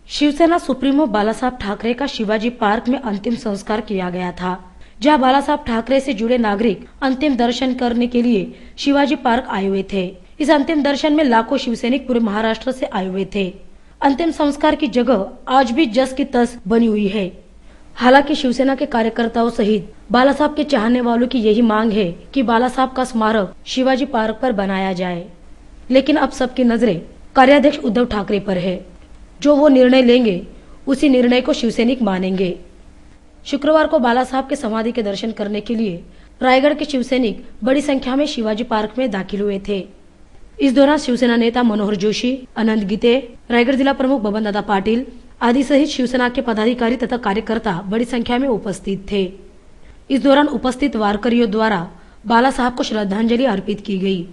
Shiv Sena supremo Balasaheb Thackeray का Shivaji park में अंतिम संस्कार किया गया था, जहां बालासाहब ठाकरे से जुड़े नागरिक अंतिम दर्शन करने के लिए शिवाजी पार्क आए हुए थे। इस अंतिम दर्शन में लाखों शिवसैनिक पूरे महाराष्ट्र से आए हुए थे। अंतिम संस्कार की जगह आज भी जस की तस बनी हुई है। हालांकि शिवसेना के कार्यकर्ताओं सहित बाला साहब के चाहने वालों की यही मांग है कि बाला साहब का स्मारक शिवाजी पार्क पर बनाया जाए, लेकिन अब सबकी नजरें कार्याध्यक्ष उद्धव ठाकरे पर है। जो वो निर्णय लेंगे उसी निर्णय को शिवसैनिक मानेंगे। शुक्रवार को बाला साहब के समाधि के दर्शन करने के लिए रायगढ़ के शिवसैनिक बड़ी संख्या में शिवाजी पार्क में दाखिल हुए थे। इस दौरान शिवसेना नेता मनोहर जोशी, अनंत गीते, रायगढ़ जिला प्रमुख बबन दादा पाटिल आदि सहित शिवसेना के पदाधिकारी तथा कार्यकर्ता बड़ी संख्या में उपस्थित थे। इस दौरान उपस्थित वारकरियों द्वारा बाला साहब को श्रद्धांजलि अर्पित की गई।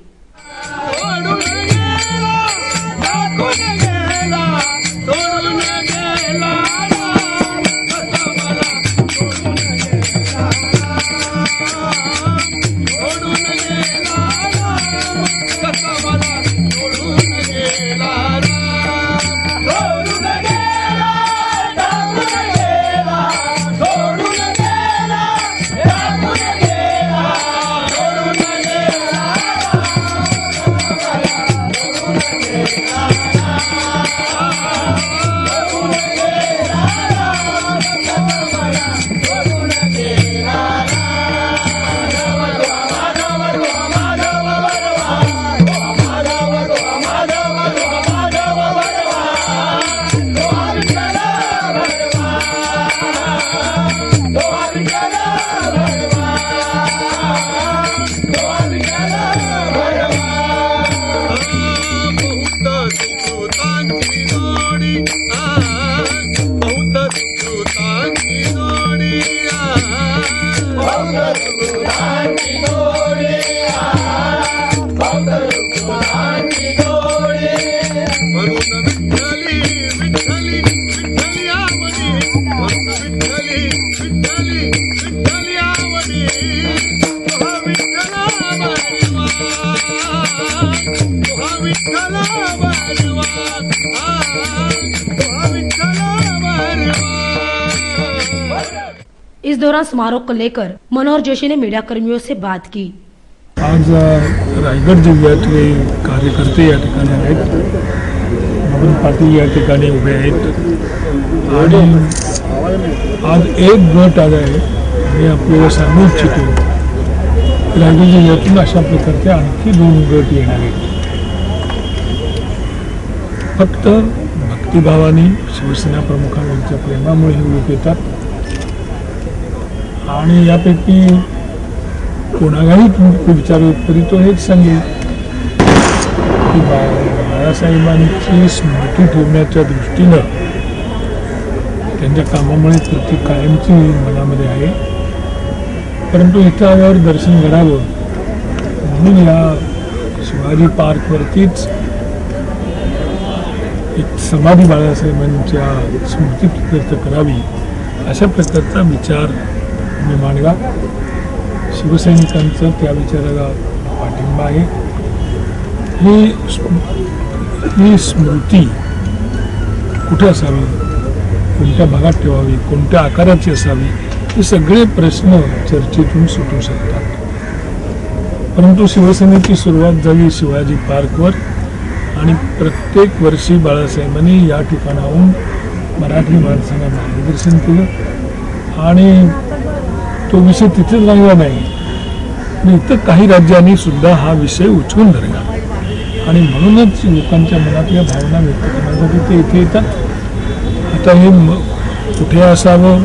इस दौरान समारोह को लेकर मनोहर जोशी ने मीडिया कर्मियों से बात की। आज रायगढ़ जिल्ह्यातले कार्यकर्ते या ठिकाणी आहेत, बबन पाटील या ठिकाणी उभे आहेत आणि आज एक गट आला आहे। मी आपल्याला सांगू इच्छितो रायगढ़ जिल्ह्यातून अशा प्रकारचे आणखी 2 गट येणार आहेत। फक्त भक्तिभावाने शिवसेना प्रमुखांच्या प्रेमामुळे हे लोक येतात आणि यापैकी कोणालाही तुम्ही विचारलं तरी तो हेच सांगेल की बाळासाहेबांची स्मृती ठेवण्याच्या दृष्टीनं त्यांच्या कामामुळे प्रति कायमची मनामध्ये आहे। परंतु इथं आल्यावर दर्शन घडावं म्हणून या शिवाजी पार्कवरतीच एक समाधी बाळासाहेबांच्या स्मृतीप्रीत्यर्थ करावी अशा प्रकारचा विचार मी मांडला। शिवसैनिकांचं त्या विचाराला पाठिंबा आहे। ही स्मृती कुठे असावी, कोणत्या भागात ठेवावी, कोणत्या आकाराची असावी, हे सगळे प्रश्न चर्चेतून सुटू शकतात। परंतु शिवसेनेची सुरुवात झाली शिवाजी पार्कवर आणि प्रत्येक वर्षी बाळासाहेबांनी या ठिकाणाहून मराठी माणसांना मार्गदर्शन केलं आणि तो विषय तिथेच राहिला नाही, इतर काही राज्यांनी सुद्धा हा विषय उचलून धरला आणि म्हणूनच लोकांच्या मनातल्या भावना व्यक्त करण्यासाठी ते इथे येतात। आता हे कुठे असावं,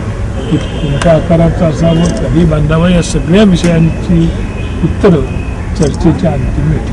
कोणत्या आकाराचं असावं, कधी बांधावं, या सगळ्या विषयांची उत्तरं चर्चेच्या अंतिम वेळी